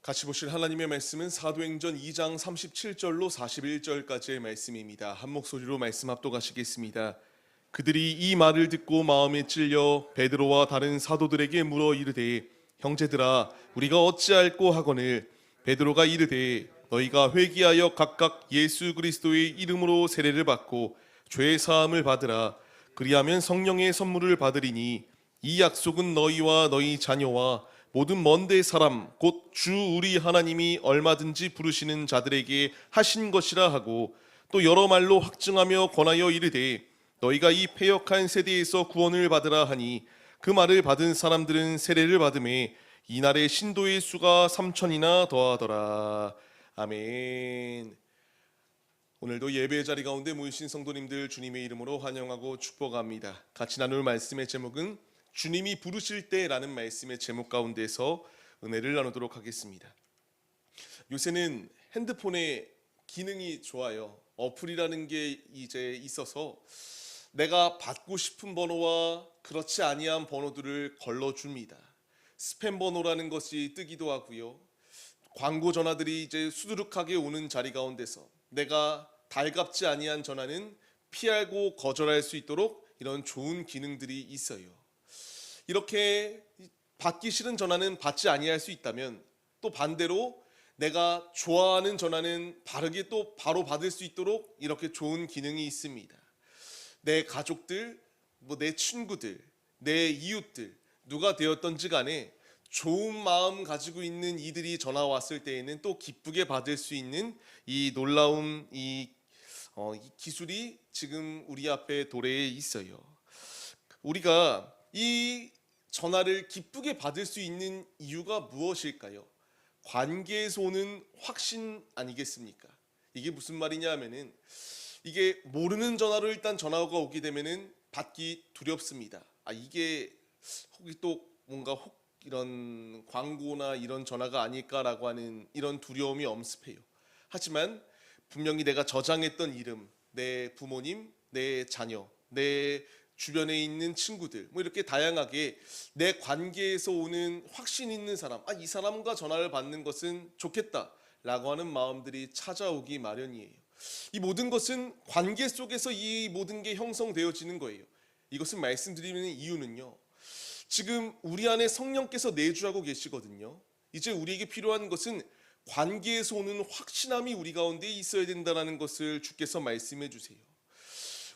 같이 보실 하나님의 말씀은 사도행전 2장 37절로 41절까지의 말씀입니다. 한 목소리로 말씀 합독하시겠습니다. 그들이 이 말을 듣고 마음에 찔려 베드로와 다른 사도들에게 물어 이르되 형제들아 우리가 어찌할꼬 하거늘 베드로가 이르되 너희가 회개하여 각각 예수 그리스도의 이름으로 세례를 받고 죄 사함을 받으라. 그리하면 성령의 선물을 받으리니 이 약속은 너희와 너희 자녀와 모든 먼데 사람 곧 주 우리 하나님이 얼마든지 부르시는 자들에게 하신 것이라 하고 또 여러 말로 확증하며 권하여 이르되 너희가 이 패역한 세대에서 구원을 받으라 하니 그 말을 받은 사람들은 세례를 받음에 이날의 신도의 수가 3천이나 더하더라. 아멘. 오늘도 예배 자리 가운데 모이신 성도님들 주님의 이름으로 환영하고 축복합니다. 같이 나눌 말씀의 제목은 주님이 부르실 때라는 말씀의 제목 가운데서 은혜를 나누도록 하겠습니다. 요새는 핸드폰에 기능이 좋아요. 어플이라는 게 이제 있어서 내가 받고 싶은 번호와 그렇지 아니한 번호들을 걸러줍니다. 스팸 번호라는 것이 뜨기도 하고요. 광고 전화들이 이제 수두룩하게 오는 자리 가운데서 내가 달갑지 아니한 전화는 피하고 거절할 수 있도록 이런 좋은 기능들이 있어요. 이렇게 받기 싫은 전화는 받지 아니할 수 있다면 또 반대로 내가 좋아하는 전화는 바르게 또 바로 받을 수 있도록 이렇게 좋은 기능이 있습니다. 내 가족들, 내 친구들, 내 이웃들 누가 되었던지 간에 좋은 마음 가지고 있는 이들이 전화 왔을 때에는 또 기쁘게 받을 수 있는 이 놀라운 이 기술이 지금 우리 앞에 도래에 있어요. 우리가 이 전화를 기쁘게 받을 수 있는 이유가 무엇일까요? 관계에서 오는 확신 아니겠습니까? 이게 무슨 말이냐 하면은 이게 모르는 전화로 일단 전화가 오게 되면은 받기 두렵습니다. 이게 혹시 또 뭔가 이런 광고나 이런 전화가 아닐까라고 하는 이런 두려움이 엄습해요. 하지만 분명히 내가 저장했던 이름, 내 부모님, 내 자녀, 내 주변에 있는 친구들 이렇게 다양하게 내 관계에서 오는 확신 있는 사람, 이 사람과 전화를 받는 것은 좋겠다라고 하는 마음들이 찾아오기 마련이에요. 이 모든 것은 관계 속에서 이 모든 게 형성되어지는 거예요. 이것을 말씀드리는 이유는요, 지금 우리 안에 성령께서 내주하고 계시거든요. 이제 우리에게 필요한 것은 관계에서 오는 확신함이 우리 가운데 있어야 된다는 것을 주께서 말씀해 주세요.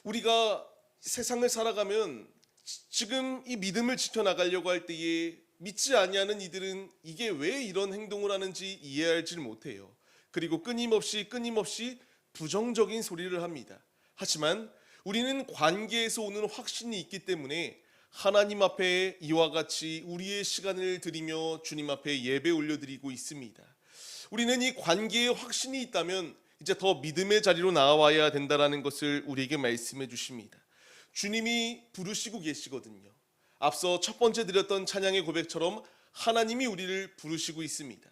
우리가 세상을 살아가면 지금 이 믿음을 지켜나가려고 할 때에 믿지 아니하는 이들은 이게 왜 이런 행동을 하는지 이해하지 못해요. 그리고 끊임없이 부정적인 소리를 합니다. 하지만 우리는 관계에서 오는 확신이 있기 때문에 하나님 앞에 이와 같이 우리의 시간을 드리며 주님 앞에 예배 올려드리고 있습니다. 우리는 이 관계에 확신이 있다면 이제 더 믿음의 자리로 나와야 된다는 것을 우리에게 말씀해 주십니다. 주님이 부르시고 계시거든요. 앞서 첫 번째 드렸던 찬양의 고백처럼 하나님이 우리를 부르시고 있습니다.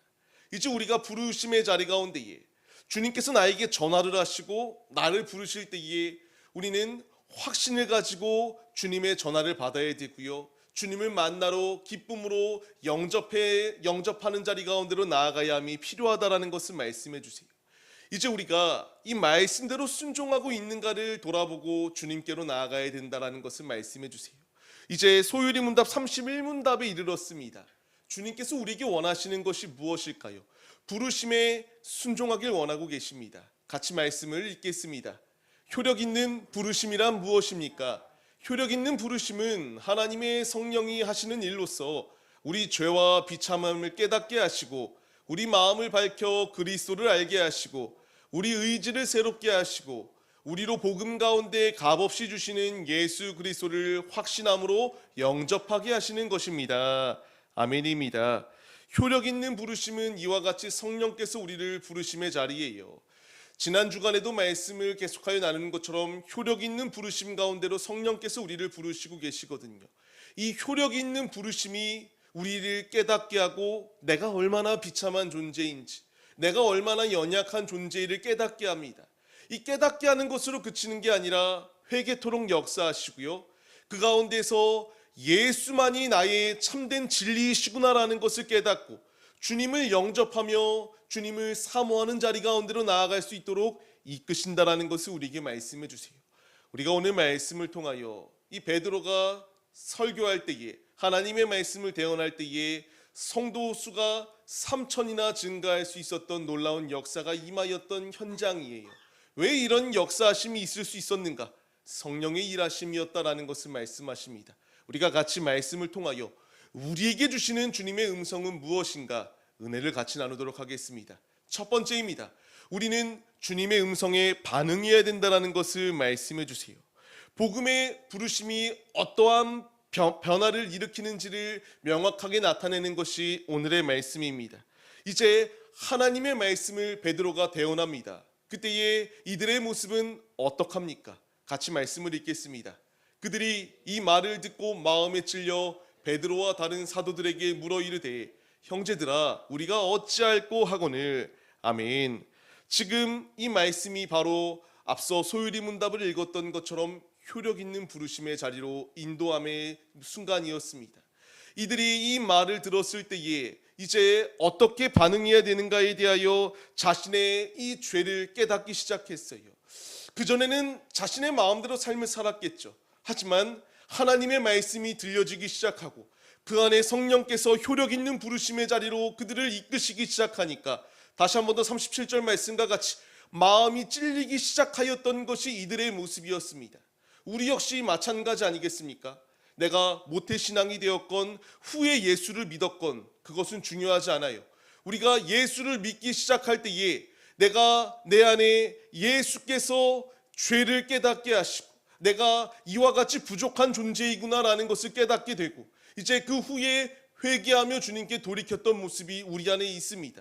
이제 우리가 부르심의 자리 가운데에 주님께서 나에게 전화를 하시고 나를 부르실 때에 우리는 확신을 가지고 주님의 전화를 받아야 되고요. 주님을 만나러 기쁨으로 영접하는 자리 가운데로 나아가야 함이 필요하다는 것을 말씀해 주세요. 이제 우리가 이 말씀대로 순종하고 있는가를 돌아보고 주님께로 나아가야 된다는 것을 말씀해 주세요. 이제 소유리 문답 31문답에 이르렀습니다. 주님께서 우리에게 원하시는 것이 무엇일까요? 부르심에 순종하길 원하고 계십니다. 같이 말씀을 읽겠습니다. 효력 있는 부르심이란 무엇입니까? 효력 있는 부르심은 하나님의 성령이 하시는 일로서 우리 죄와 비참함을 깨닫게 하시고 우리 마음을 밝혀 그리스도를 알게 하시고 우리 의지를 새롭게 하시고 우리로 복음 가운데 값없이 주시는 예수 그리스도를 확신함으로 영접하게 하시는 것입니다. 아멘입니다. 효력 있는 부르심은 이와 같이 성령께서 우리를 부르심의 자리예요. 지난 주간에도 말씀을 계속하여 나누는 것처럼 효력 있는 부르심 가운데로 성령께서 우리를 부르시고 계시거든요. 이 효력 있는 부르심이 우리를 깨닫게 하고 내가 얼마나 비참한 존재인지, 내가 얼마나 연약한 존재를 깨닫게 합니다. 이 깨닫게 하는 것으로 그치는 게 아니라 회개토록 역사하시고요. 그 가운데서 예수만이 나의 참된 진리이시구나라는 것을 깨닫고 주님을 영접하며 주님을 사모하는 자리 가운데로 나아갈 수 있도록 이끄신다라는 것을 우리에게 말씀해 주세요. 우리가 오늘 말씀을 통하여 이 베드로가 설교할 때에, 하나님의 말씀을 대언할 때에 성도 수가 3,000이나 증가할 수 있었던 놀라운 역사가 임하였던 현장이에요. 왜 이런 역사하심이 있을 수 있었는가? 성령의 일하심이었다라는 것을 말씀하십니다. 우리가 같이 말씀을 통하여 우리에게 주시는 주님의 음성은 무엇인가? 은혜를 같이 나누도록 하겠습니다. 첫 번째입니다. 우리는 주님의 음성에 반응해야 된다는 것을 말씀해 주세요. 복음의 부르심이 어떠한 변화를 일으키는지를 명확하게 나타내는 것이 오늘의 말씀입니다. 이제 하나님의 말씀을 베드로가 대언합니다. 그때의 이들의 모습은 어떡합니까? 같이 말씀을 읽겠습니다. 그들이 이 말을 듣고 마음에 찔려 베드로와 다른 사도들에게 물어 이르되 형제들아 우리가 어찌할꼬 하거늘. 아멘. 지금 이 말씀이 바로 앞서 소율이 문답을 읽었던 것처럼 효력 있는 부르심의 자리로 인도함의 순간이었습니다. 이들이 이 말을 들었을 때에 이제 어떻게 반응해야 되는가에 대하여 자신의 이 죄를 깨닫기 시작했어요. 그전에는 자신의 마음대로 삶을 살았겠죠. 하지만 하나님의 말씀이 들려지기 시작하고 그 안에 성령께서 효력 있는 부르심의 자리로 그들을 이끄시기 시작하니까 다시 한 번 더 37절 말씀과 같이 마음이 찔리기 시작하였던 것이 이들의 모습이었습니다. 우리 역시 마찬가지 아니겠습니까? 내가 모태신앙이 되었건 후에 예수를 믿었건 그것은 중요하지 않아요. 우리가 예수를 믿기 시작할 때에 내가 내 안에 예수께서 죄를 깨닫게 하시고 내가 이와 같이 부족한 존재이구나라는 것을 깨닫게 되고 이제 그 후에 회개하며 주님께 돌이켰던 모습이 우리 안에 있습니다.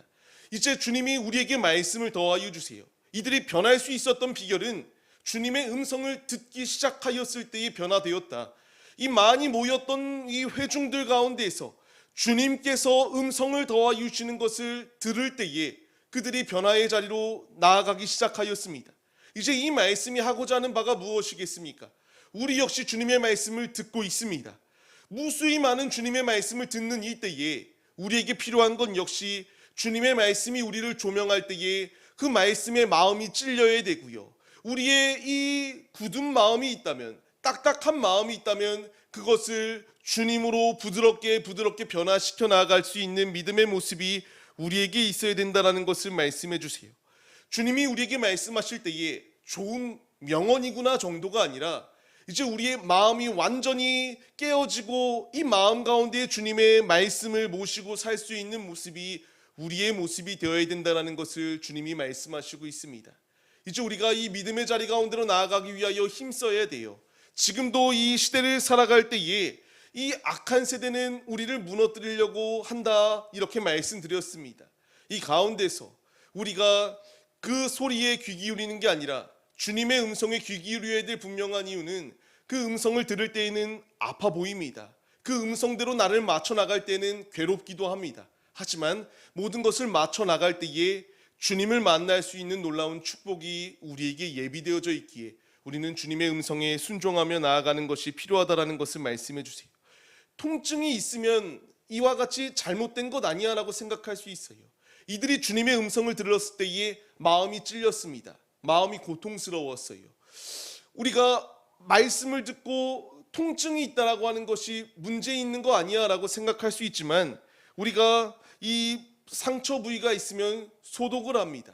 이제 주님이 우리에게 말씀을 더하여 주세요. 이들이 변할 수 있었던 비결은 주님의 음성을 듣기 시작하였을 때에 변화되었다. 이 많이 모였던 이 회중들 가운데에서 주님께서 음성을 더하여 주시는 것을 들을 때에 그들이 변화의 자리로 나아가기 시작하였습니다. 이제 이 말씀이 하고자 하는 바가 무엇이겠습니까? 우리 역시 주님의 말씀을 듣고 있습니다. 무수히 많은 주님의 말씀을 듣는 이때에 우리에게 필요한 건 역시 주님의 말씀이 우리를 조명할 때에 그 말씀에 마음이 찔려야 되고요. 우리의 이 굳은 마음이 있다면, 딱딱한 마음이 있다면 그것을 주님으로 부드럽게 변화시켜 나아갈 수 있는 믿음의 모습이 우리에게 있어야 된다는 것을 말씀해 주세요. 주님이 우리에게 말씀하실 때에 좋은 명언이구나 정도가 아니라 이제 우리의 마음이 완전히 깨어지고 이 마음 가운데 주님의 말씀을 모시고 살 수 있는 모습이 우리의 모습이 되어야 된다는 것을 주님이 말씀하시고 있습니다. 이제 우리가 이 믿음의 자리 가운데로 나아가기 위하여 힘써야 돼요. 지금도 이 시대를 살아갈 때에 이 악한 세대는 우리를 무너뜨리려고 한다 이렇게 말씀드렸습니다. 이 가운데서 우리가 그 소리에 귀 기울이는 게 아니라 주님의 음성에 귀 기울여야 될 분명한 이유는 그 음성을 들을 때에는 아파 보입니다. 그 음성대로 나를 맞춰 나갈 때는 괴롭기도 합니다. 하지만 모든 것을 맞춰 나갈 때에 주님을 만날 수 있는 놀라운 축복이 우리에게 예비되어져 있기에 우리는 주님의 음성에 순종하며 나아가는 것이 필요하다라는 것을 말씀해 주세요. 통증이 있으면 이와 같이 잘못된 것 아니야 라고 생각할 수 있어요. 이들이 주님의 음성을 들었을 때에 마음이 찔렸습니다. 마음이 고통스러웠어요. 우리가 말씀을 듣고 통증이 있다라고 하는 것이 문제 있는 거 아니야 라고 생각할 수 있지만 우리가 이 상처 부위가 있으면 소독을 합니다.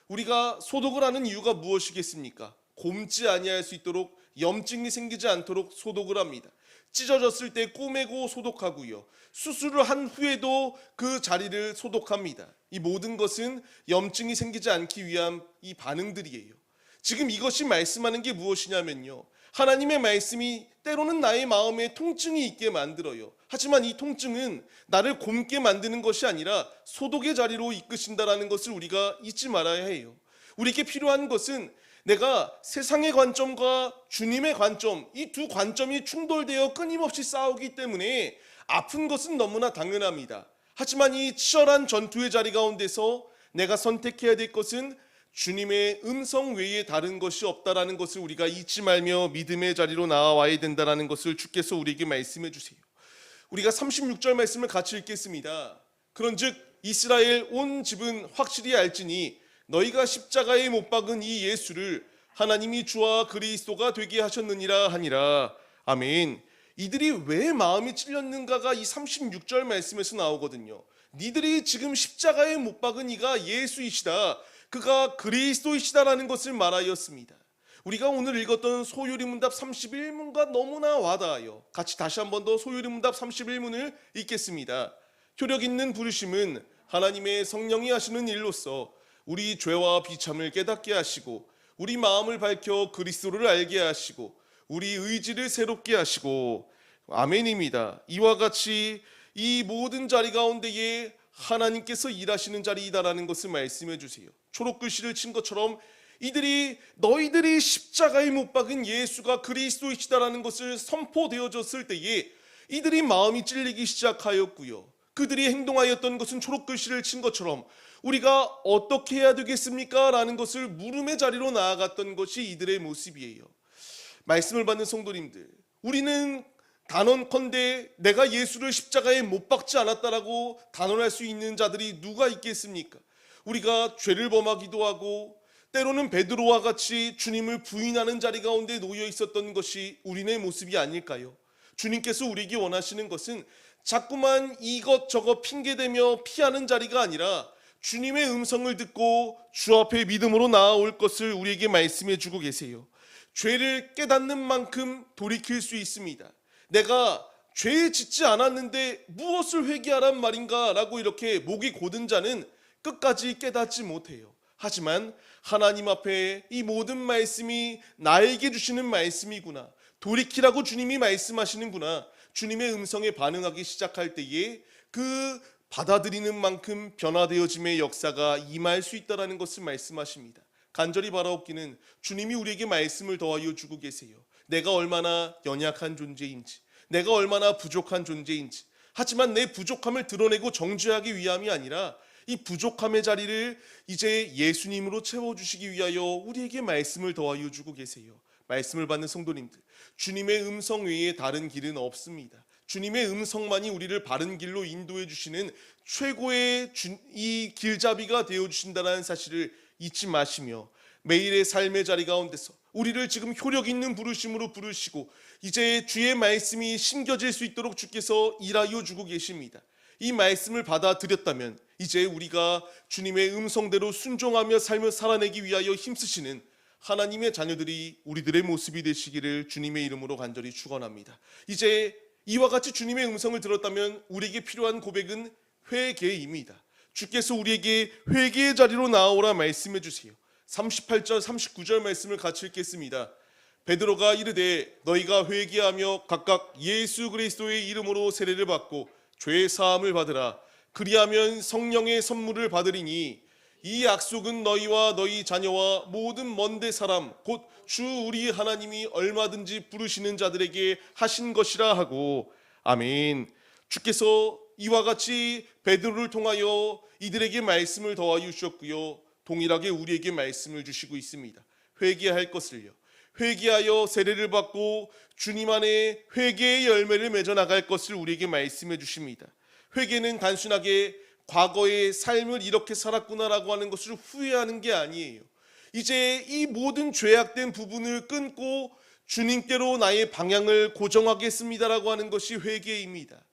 우리가 소독을 하는 이유가 무엇이겠습니까? 곪지 아니할 수 있도록 염증이 생기지 않도록 소독을 합니다. 찢어졌을 때 꼬매고 소독하고요. 수술을 한 후에도 그 자리를 소독합니다. 이 모든 것은 염증이 생기지 않기 위한 이 반응들이에요. 지금 이것이 말씀하는 게 무엇이냐면요. 하나님의 말씀이 때로는 나의 마음에 통증이 있게 만들어요. 하지만 이 통증은 나를 곪게 만드는 것이 아니라 소독의 자리로 이끄신다라는 것을 우리가 잊지 말아야 해요. 우리에게 필요한 것은 내가 세상의 관점과 주님의 관점, 이 두 관점이 충돌되어 끊임없이 싸우기 때문에 아픈 것은 너무나 당연합니다. 하지만 이 치열한 전투의 자리 가운데서 내가 선택해야 될 것은 주님의 음성 외에 다른 것이 없다라는 것을 우리가 잊지 말며 믿음의 자리로 나아와야 된다라는 것을 주께서 우리에게 말씀해 주세요. 우리가 36절 말씀을 같이 읽겠습니다. 그런즉 이스라엘 온 집은 확실히 알지니 너희가 십자가에 못 박은 이 예수를 하나님이 주와 그리스도가 되게 하셨느니라 하니라. 아멘. 이들이 왜 마음이 찔렸는가가 이 36절 말씀에서 나오거든요. 니들이 지금 십자가에 못 박은 이가 예수이시다, 그가 그리스도이시다라는 것을 말하였습니다. 우리가 오늘 읽었던 소요리문답 31문과 너무나 와닿아요. 같이 다시 한 번 더 소요리문답 31문을 읽겠습니다. 효력 있는 부르심은 하나님의 성령이 하시는 일로서 우리 죄와 비참을 깨닫게 하시고 우리 마음을 밝혀 그리스도를 알게 하시고 우리 의지를 새롭게 하시고. 아멘입니다. 이와 같이 이 모든 자리 가운데에 하나님께서 일하시는 자리이다라는 것을 말씀해 주세요. 초록글씨를 친 것처럼 너희들이 십자가에 못 박은 예수가 그리스도이시다라는 것을 선포되어졌을 때에 이들이 마음이 찔리기 시작하였고요. 그들이 행동하였던 것은 초록글씨를 친 것처럼 우리가 어떻게 해야 되겠습니까? 라는 것을 물음의 자리로 나아갔던 것이 이들의 모습이에요. 말씀을 받는 성도님들, 우리는 단언컨대 내가 예수를 십자가에 못 박지 않았다라고 단언할 수 있는 자들이 누가 있겠습니까? 우리가 죄를 범하기도 하고 때로는 베드로와 같이 주님을 부인하는 자리 가운데 놓여 있었던 것이 우리네 모습이 아닐까요? 주님께서 우리에게 원하시는 것은 자꾸만 이것저것 핑계대며 피하는 자리가 아니라 주님의 음성을 듣고 주 앞에 믿음으로 나아올 것을 우리에게 말씀해 주고 계세요. 죄를 깨닫는 만큼 돌이킬 수 있습니다. 내가 죄 짓지 않았는데 무엇을 회개하란 말인가 라고 이렇게 목이 곧은 자는 끝까지 깨닫지 못해요. 하지만 하나님 앞에 이 모든 말씀이 나에게 주시는 말씀이구나, 돌이키라고 주님이 말씀하시는구나, 주님의 음성에 반응하기 시작할 때에 그 받아들이는 만큼 변화되어짐의 역사가 임할 수 있다는 것을 말씀하십니다. 간절히 바라옵기는 주님이 우리에게 말씀을 더하여 주고 계세요. 내가 얼마나 연약한 존재인지, 내가 얼마나 부족한 존재인지, 하지만 내 부족함을 드러내고 정죄하기 위함이 아니라 이 부족함의 자리를 이제 예수님으로 채워주시기 위하여 우리에게 말씀을 더하여 주고 계세요. 말씀을 받는 성도님들, 주님의 음성 외에 다른 길은 없습니다. 주님의 음성만이 우리를 바른 길로 인도해 주시는 최고의 이 길잡이가 되어주신다는 사실을 잊지 마시며 매일의 삶의 자리 가운데서 우리를 지금 효력 있는 부르심으로 부르시고 이제 주의 말씀이 심겨질 수 있도록 주께서 일하여 주고 계십니다. 이 말씀을 받아들였다면 이제 우리가 주님의 음성대로 순종하며 삶을 살아내기 위하여 힘쓰시는 하나님의 자녀들이 우리들의 모습이 되시기를 주님의 이름으로 간절히 축원합니다. 이제 이와 같이 주님의 음성을 들었다면 우리에게 필요한 고백은 회개입니다. 주께서 우리에게 회개의 자리로 나아오라 말씀해 주세요. 38절 39절 말씀을 같이 읽겠습니다. 베드로가 이르되 너희가 회개하며 각각 예수 그리스도의 이름으로 세례를 받고 죄 사함을 받으라. 그리하면 성령의 선물을 받으리니 이 약속은 너희와 너희 자녀와 모든 먼데 사람 곧 주 우리 하나님이 얼마든지 부르시는 자들에게 하신 것이라 하고. 아멘. 주께서 이와 같이 베드로를 통하여 이들에게 말씀을 더하여 주셨고요, 동일하게 우리에게 말씀을 주시고 있습니다. 회개할 것을요, 회개하여 세례를 받고 주님 안에 회개의 열매를 맺어 나갈 것을 우리에게 말씀해 주십니다. 회개는 단순하게 과거의 삶을 이렇게 살았구나라고 하는 것을 후회하는 게 아니에요. 이제 이 모든 죄악된 부분을 끊고 주님께로 나의 방향을 고정하겠습니다라고 하는 것이 회개입니다.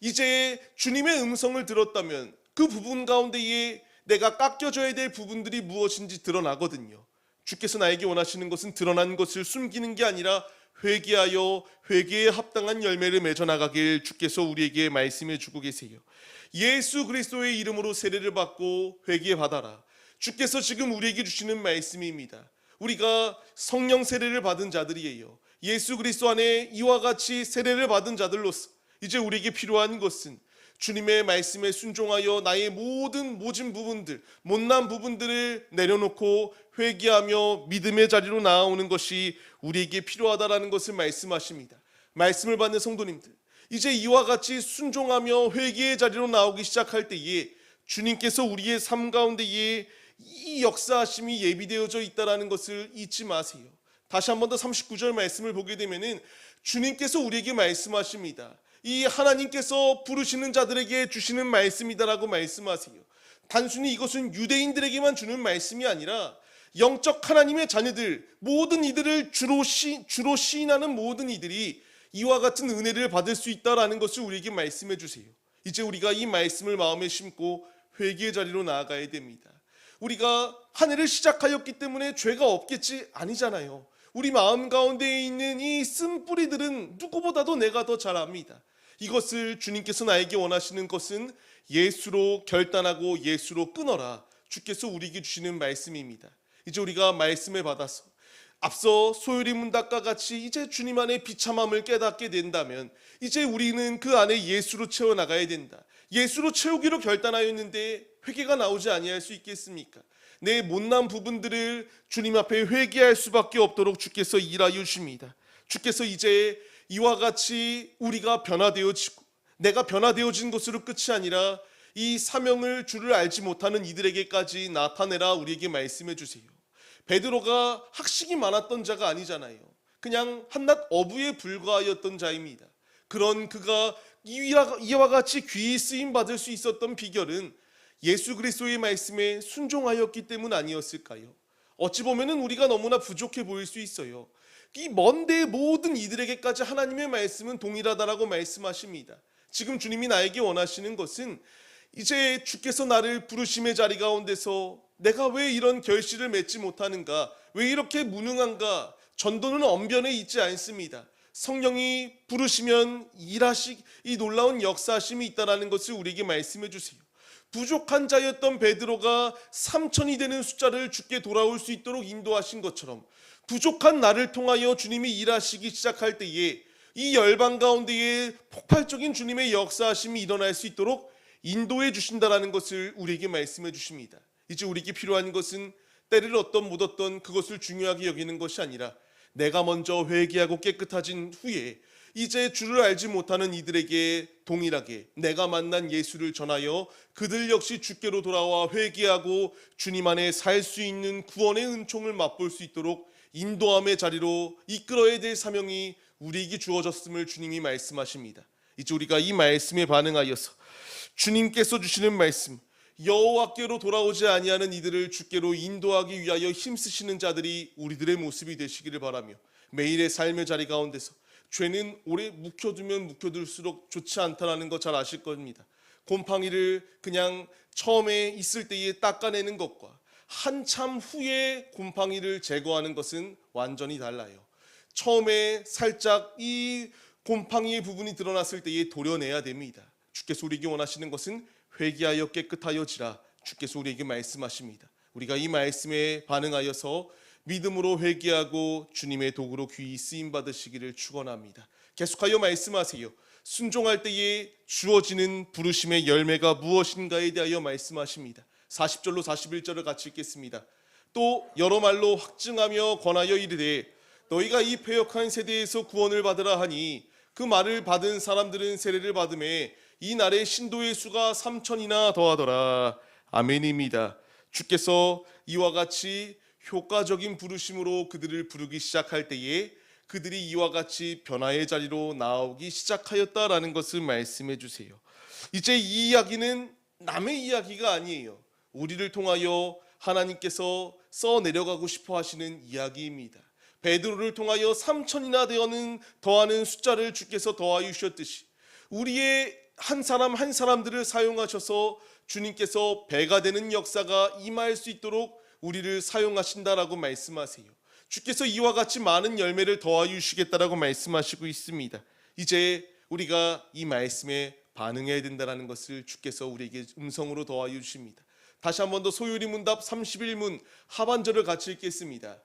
이제 주님의 음성을 들었다면 그 부분 가운데에 내가 깎여져야 될 부분들이 무엇인지 드러나거든요. 주께서 나에게 원하시는 것은 드러난 것을 숨기는 게 아니라 회개하여 회개에 합당한 열매를 맺어 나가길 주께서 우리에게 말씀해 주고 계세요. 예수 그리스도의 이름으로 세례를 받고 회개 받아라. 주께서 지금 우리에게 주시는 말씀입니다. 우리가 성령 세례를 받은 자들이에요. 예수 그리스도 안에 이와 같이 세례를 받은 자들로서 이제 우리에게 필요한 것은 주님의 말씀에 순종하여 나의 모든 모진 부분들, 못난 부분들을 내려놓고 회개하며 믿음의 자리로 나아오는 것이 우리에게 필요하다라는 것을 말씀하십니다. 말씀을 받는 성도님들, 이제 이와 같이 순종하며 회개의 자리로 나오기 시작할 때에 주님께서 우리의 삶 가운데에 이 역사하심이 예비되어져 있다는 것을 잊지 마세요. 다시 한 번 더 39절 말씀을 보게 되면은 주님께서 우리에게 말씀하십니다. 이 하나님께서 부르시는 자들에게 주시는 말씀이다라고 말씀하세요. 단순히 이것은 유대인들에게만 주는 말씀이 아니라 영적 하나님의 자녀들, 모든 이들을 주로 시인하는 모든 이들이 이와 같은 은혜를 받을 수 있다라는 것을 우리에게 말씀해 주세요. 이제 우리가 이 말씀을 마음에 심고 회개의 자리로 나아가야 됩니다. 우리가 한 해를 시작하였기 때문에 죄가 없겠지 아니잖아요. 우리 마음 가운데에 있는 이 쓴뿌리들은 누구보다도 내가 더 잘 압니다. 이것을 주님께서 나에게 원하시는 것은 예수로 결단하고 예수로 끊어라. 주께서 우리에게 주시는 말씀입니다. 이제 우리가 말씀을 받아서 앞서 소율이 문답과 같이 이제 주님 안에 비참함을 깨닫게 된다면 이제 우리는 그 안에 예수로 채워나가야 된다. 예수로 채우기로 결단하였는데 회개가 나오지 아니할 수 있겠습니까? 내 못난 부분들을 주님 앞에 회개할 수밖에 없도록 주께서 일하여 주십니다. 주께서 이제 이와 같이 우리가 변화되어지고 내가 변화되어진 것으로 끝이 아니라 이 사명을 주를 알지 못하는 이들에게까지 나타내라 우리에게 말씀해 주세요. 베드로가 학식이 많았던 자가 아니잖아요. 그냥 한낱 어부에 불과하였던 자입니다. 그런 그가 이와 같이 귀히 쓰임 받을 수 있었던 비결은 예수 그리스도의 말씀에 순종하였기 때문 아니었을까요? 어찌 보면은 우리가 너무나 부족해 보일 수 있어요. 이 먼데 모든 이들에게까지 하나님의 말씀은 동일하다라고 말씀하십니다. 지금 주님이 나에게 원하시는 것은 이제 주께서 나를 부르심의 자리 가운데서 내가 왜 이런 결실을 맺지 못하는가? 왜 이렇게 무능한가? 전도는 언변에 있지 않습니다. 성령이 부르시면 이 놀라운 역사하심이 있다는 것을 우리에게 말씀해 주세요. 부족한 자였던 베드로가 3,000이 되는 숫자를 주께 돌아올 수 있도록 인도하신 것처럼 부족한 나를 통하여 주님이 일하시기 시작할 때에 이 열방 가운데에 폭발적인 주님의 역사하심이 일어날 수 있도록 인도해 주신다라는 것을 우리에게 말씀해 주십니다. 이제 우리에게 필요한 것은 때를 얻던 못 얻던 그것을 중요하게 여기는 것이 아니라 내가 먼저 회개하고 깨끗해진 후에 이제 주를 알지 못하는 이들에게 동일하게 내가 만난 예수를 전하여 그들 역시 주께로 돌아와 회개하고 주님 안에 살 수 있는 구원의 은총을 맛볼 수 있도록 인도함의 자리로 이끌어야 될 사명이 우리에게 주어졌음을 주님이 말씀하십니다. 이제 우리가 이 말씀에 반응하여서 주님께서 주시는 말씀, 여호와께로 돌아오지 아니하는 이들을 주께로 인도하기 위하여 힘쓰시는 자들이 우리들의 모습이 되시기를 바라며 매일의 삶의 자리 가운데서 죄는 오래 묵혀두면 묵혀둘수록 좋지 않다는 거 잘 아실 겁니다. 곰팡이를 그냥 처음에 있을 때에 닦아내는 것과 한참 후에 곰팡이를 제거하는 것은 완전히 달라요. 처음에 살짝 이 곰팡이의 부분이 드러났을 때에 도려내야 됩니다. 주께서 우리에게 원하시는 것은 회개하여 깨끗하여지라 주께서 우리에게 말씀하십니다. 우리가 이 말씀에 반응하여서 믿음으로 회개하고 주님의 도구로 귀히 쓰임 받으시기를 축원합니다. 계속하여 말씀하세요. 순종할 때에 주어지는 부르심의 열매가 무엇인가에 대하여 말씀하십니다. 40절로 41절을 같이 읽겠습니다. 또 여러 말로 확증하며 권하여 이르되 너희가 이 패역한 세대에서 구원을 받으라 하니 그 말을 받은 사람들은 세례를 받음에 이 날에 신도의 수가 3,000이나 더하더라. 아멘입니다. 주께서 이와 같이 효과적인 부르심으로 그들을 부르기 시작할 때에 그들이 이와 같이 변화의 자리로 나오기 시작하였다라는 것을 말씀해 주세요. 이제 이 이야기는 남의 이야기가 아니에요. 우리를 통하여 하나님께서 써내려가고 싶어 하시는 이야기입니다. 베드로를 통하여 3,000이나 더하는 숫자를 주께서 더하여 주셨듯이 우리의 한 사람 한 사람들을 사용하셔서 주님께서 배가 되는 역사가 임할 수 있도록 우리를 사용하신다라고 말씀하세요. 주께서 이와 같이 많은 열매를 더하여 주시겠다라고 말씀하시고 있습니다. 이제 우리가 이 말씀에 반응해야 된다는 것을 주께서 우리에게 음성으로 더하여 주십니다. 다시 한 번 더 소율이 문답 31문 하반절을 같이 읽겠습니다.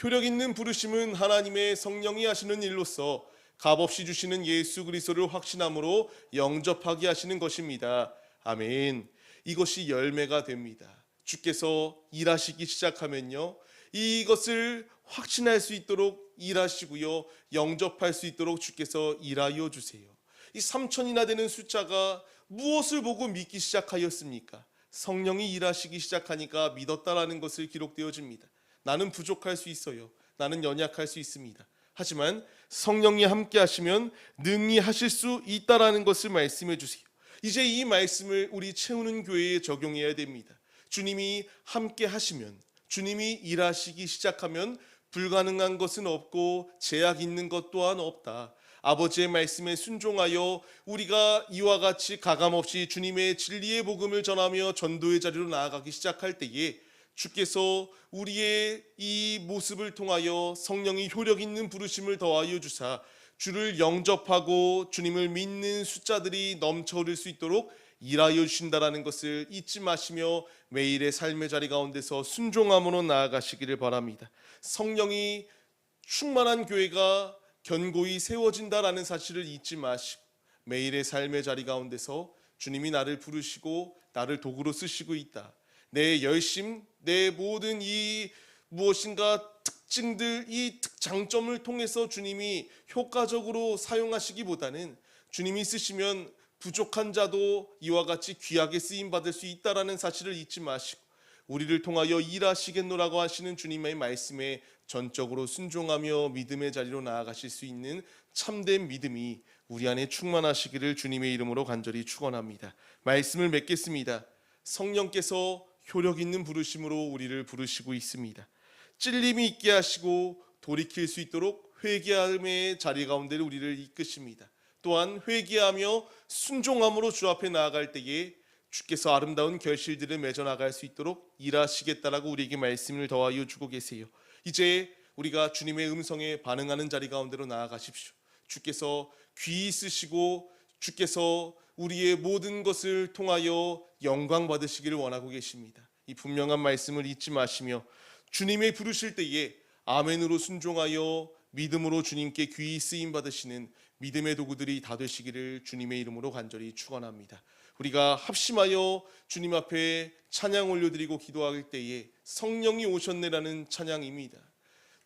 효력 있는 부르심은 하나님의 성령이 하시는 일로서 값없이 주시는 예수 그리스도를 확신함으로 영접하게 하시는 것입니다. 아멘. 이것이 열매가 됩니다. 주께서 일하시기 시작하면요, 이것을 확신할 수 있도록 일하시고요, 영접할 수 있도록 주께서 일하여 주세요. 이 3,000이나 되는 숫자가 무엇을 보고 믿기 시작하였습니까? 성령이 일하시기 시작하니까 믿었다라는 것을 기록되어집니다. 나는 부족할 수 있어요. 나는 연약할 수 있습니다. 하지만 성령이 함께 하시면 능히 하실 수 있다라는 것을 말씀해 주세요. 이제 이 말씀을 우리 채우는 교회에 적용해야 됩니다. 주님이 함께 하시면, 주님이 일하시기 시작하면 불가능한 것은 없고 제약 있는 것 또한 없다. 아버지의 말씀에 순종하여 우리가 이와 같이 가감없이 주님의 진리의 복음을 전하며 전도의 자리로 나아가기 시작할 때에 주께서 우리의 이 모습을 통하여 성령이 효력 있는 부르심을 더하여 주사 주를 영접하고 주님을 믿는 숫자들이 넘쳐 흐를 수 있도록 일하여 주신다라는 것을 잊지 마시며 매일의 삶의 자리 가운데서 순종함으로 나아가시기를 바랍니다. 성령이 충만한 교회가 견고히 세워진다라는 사실을 잊지 마시고 매일의 삶의 자리 가운데서 주님이 나를 부르시고 나를 도구로 쓰시고 있다. 내 열심, 내 모든 이 무엇인가 특징들, 이 장점을 통해서 주님이 효과적으로 사용하시기보다는 주님이 쓰시면 부족한 자도 이와 같이 귀하게 쓰임받을 수 있다라는 사실을 잊지 마시고 우리를 통하여 일하시겠노라고 하시는 주님의 말씀에 전적으로 순종하며 믿음의 자리로 나아가실 수 있는 참된 믿음이 우리 안에 충만하시기를 주님의 이름으로 간절히 축원합니다. 말씀을 맺겠습니다. 성령께서 효력 있는 부르심으로 우리를 부르시고 있습니다. 찔림이 있게 하시고 돌이킬 수 있도록 회개함의 자리 가운데 우리를 이끄십니다. 또한 회개하며 순종함으로 주 앞에 나아갈 때에 주께서 아름다운 결실들을 맺어 나갈 수 있도록 일하시겠다라고 우리에게 말씀을 더하여 주고 계세요. 이제 우리가 주님의 음성에 반응하는 자리 가운데로 나아가십시오. 주께서 귀 있으시고 주께서 우리의 모든 것을 통하여 영광 받으시기를 원하고 계십니다. 이 분명한 말씀을 잊지 마시며 주님의 부르실 때에 아멘으로 순종하여 믿음으로 주님께 귀히 쓰임 받으시는 믿음의 도구들이 다 되시기를 주님의 이름으로 간절히 축원합니다. 우리가 합심하여 주님 앞에 찬양 올려드리고 기도할 때에 성령이 오셨네라는 찬양입니다.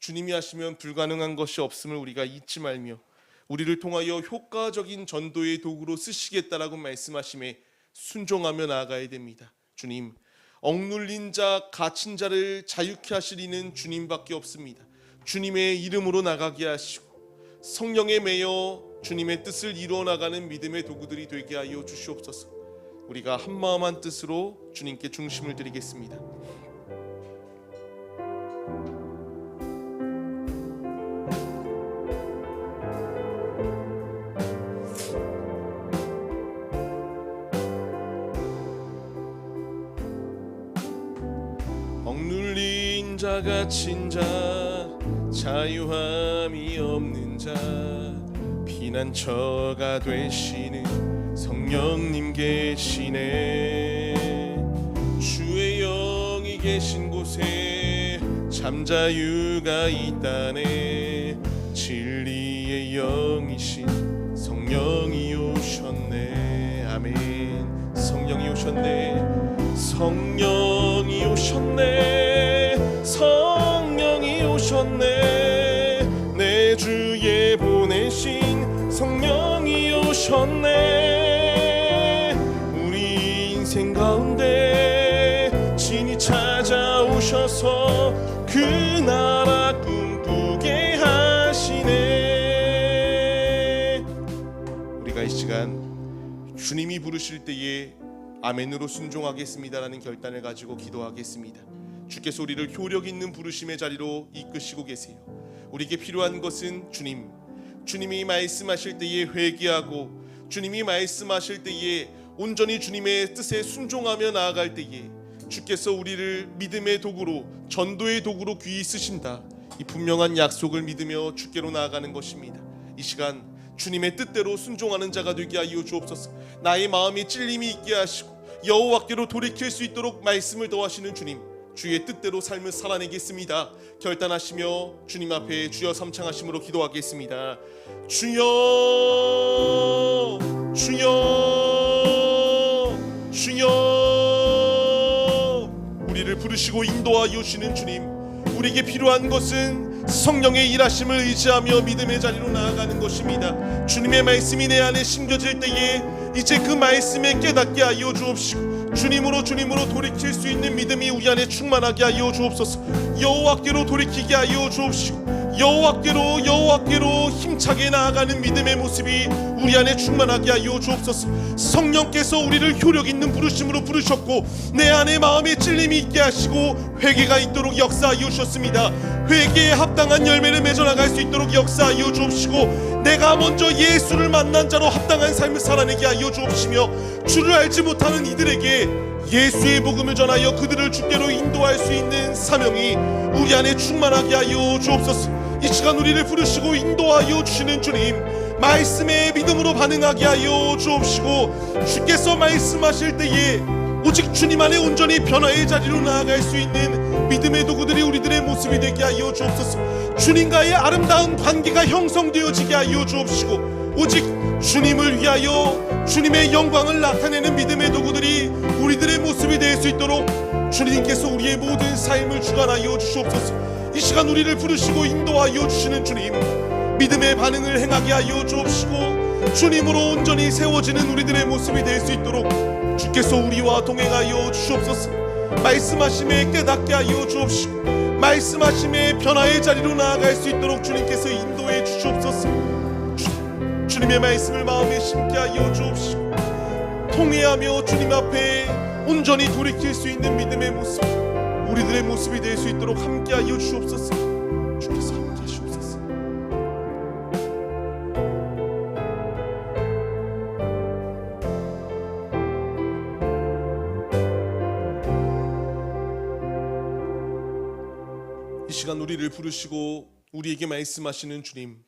주님이 하시면 불가능한 것이 없음을 우리가 잊지 말며 우리를 통하여 효과적인 전도의 도구로 쓰시겠다라고 말씀하심에 순종하며 나아가야 됩니다. 주님, 억눌린 자, 갇힌 자를 자유케 하실 이는 주님밖에 없습니다. 주님의 이름으로 나가게 하시고 성령에 매여 주님의 뜻을 이루어 나가는 믿음의 도구들이 되게 하여 주시옵소서. 우리가 한마음 한뜻으로 주님께 중심을 드리겠습니다. 억눌린 자, 갇힌 자, 자유함이 없는 자, 피난처가 되시는 성령님 계시네. 주의 영이 계신 곳에 잠자유가 있다네. 진리의 영이신 성령이 오셨네. 아멘. 성령이 오셨네. 성령이 오셨네. 성령이 오셨네. 내 주에 보내신 성령이 오셨네. 우리 인생 가운데 진히 찾아오셔서 그 나라 꿈꾸게 하시네. 우리가 이 시간 주님이 부르실 때에 아멘으로 순종하겠습니다라는 결단을 가지고 기도하겠습니다. 주께서 우리를 효력 있는 부르심의 자리로 이끄시고 계세요. 우리에게 필요한 것은 주님이 말씀하실 때에 회개하고 주님이 말씀하실 때에 온전히 주님의 뜻에 순종하며 나아갈 때에 주께서 우리를 믿음의 도구로, 전도의 도구로 귀히 쓰신다. 이 분명한 약속을 믿으며 주께로 나아가는 것입니다. 이 시간 주님의 뜻대로 순종하는 자가 되게 하여 주옵소서. 나의 마음에 찔림이 있게 하시고 여호와께로 돌이킬 수 있도록 말씀을 더하시는 주님, 주의 뜻대로 삶을 살아내겠습니다. 결단하시며 주님 앞에 주여 삼창하심으로 기도하겠습니다. 주여, 주여, 주여. 우리를 부르시고 인도하여 주시는 주님, 우리에게 필요한 것은 성령의 일하심을 의지하며 믿음의 자리로 나아가는 것입니다. 주님의 말씀이 내 안에 심겨질 때에 이제 그 말씀에 깨닫게 하여 주옵시고 주님으로 돌이킬 수 있는 믿음이 우리 안에 충만하게 하여 주옵소서. 여호와께로 돌이키게 하여 주옵시고 여호와께로 힘차게 나아가는 믿음의 모습이 우리 안에 충만하게 하여 주옵소서. 성령께서 우리를 효력 있는 부르심으로 부르셨고 내 안에 마음의 찔림이 있게 하시고 회개가 있도록 역사하여 주셨습니다. 회개에 합당한 열매를 맺어나갈 수 있도록 역사하여 주옵시고 내가 먼저 예수를 만난 자로 합당한 삶을 살아내게 하여 주옵시며 주를 알지 못하는 이들에게 예수의 복음을 전하여 그들을 주께로 인도할 수 있는 사명이 우리 안에 충만하게 하여 주옵소서. 이 시간 우리를 부르시고 인도하여 주시는 주님, 말씀에 믿음으로 반응하게 하여 주옵시고 주께서 말씀하실 때에 오직 주님 안에 온전히 변화의 자리로 나아갈 수 있는 믿음의 도구들이 우리들의 모습이 되게 하여 주옵소서. 주님과의 아름다운 관계가 형성되어지게 하여 주옵시고 오직 주님을 위하여 주님의 영광을 나타내는 믿음의 도구들이 우리들의 모습이 될 수 있도록 주님께서 우리의 모든 삶을 주관하여 주시옵소서. 이 시간 우리를 부르시고 인도하여 주시는 주님, 믿음의 반응을 행하게 하여 주옵시고 주님으로 온전히 세워지는 우리들의 모습이 될 수 있도록 주께서 우리와 동행하여 주시옵소서. 말씀하심에 깨닫게 하여 주옵시고 말씀하심에 변화의 자리로 나아갈 수 있도록 주님께서 인도해 주시옵소서. 주님의 말씀을 마음에 심게 하여 주옵시고 통회하며 주님 앞에 온전히 돌이킬 수 있는 믿음의 모습, 우리들의 모습이 될 수 있도록 함께 하여 주옵소서. 주께서 함께 하시옵소서. 이 시간 우리를 부르시고 우리에게 말씀하시는 주님,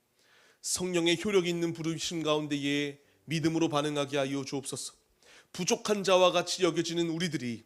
성령의 효력 있는 부르심 가운데에 믿음으로 반응하게 하여 주옵소서. 부족한 자와 같이 여겨지는 우리들이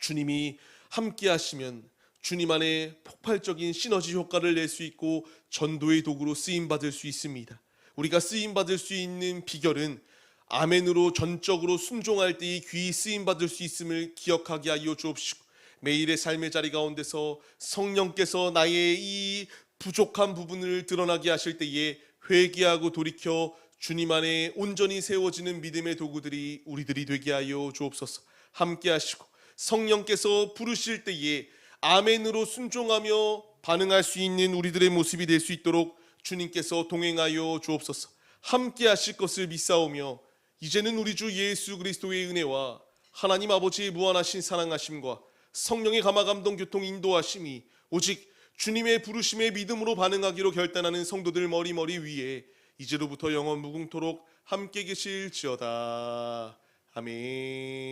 주님이 함께 하시면 주님 안에 폭발적인 시너지 효과를 낼 수 있고 전도의 도구로 쓰임받을 수 있습니다. 우리가 쓰임받을 수 있는 비결은 아멘으로 전적으로 순종할 때에 귀히 쓰임받을 수 있음을 기억하게 하여 주옵시고 매일의 삶의 자리 가운데서 성령께서 나의 이 부족한 부분을 드러나게 하실 때에 회개하고 돌이켜 주님 안에 온전히 세워지는 믿음의 도구들이 우리들이 되게 하여 주옵소서. 함께 하시고 성령께서 부르실 때에 아멘으로 순종하며 반응할 수 있는 우리들의 모습이 될 수 있도록 주님께서 동행하여 주옵소서. 함께 하실 것을 믿사오며 이제는 우리 주 예수 그리스도의 은혜와 하나님 아버지의 무한하신 사랑하심과 성령의 감화감동 교통 인도하심이 오직 주님의 부르심에 믿음으로 반응하기로 결단하는 성도들 머리 위에 이제로부터 영원 무궁토록 함께 계실지어다. 아멘.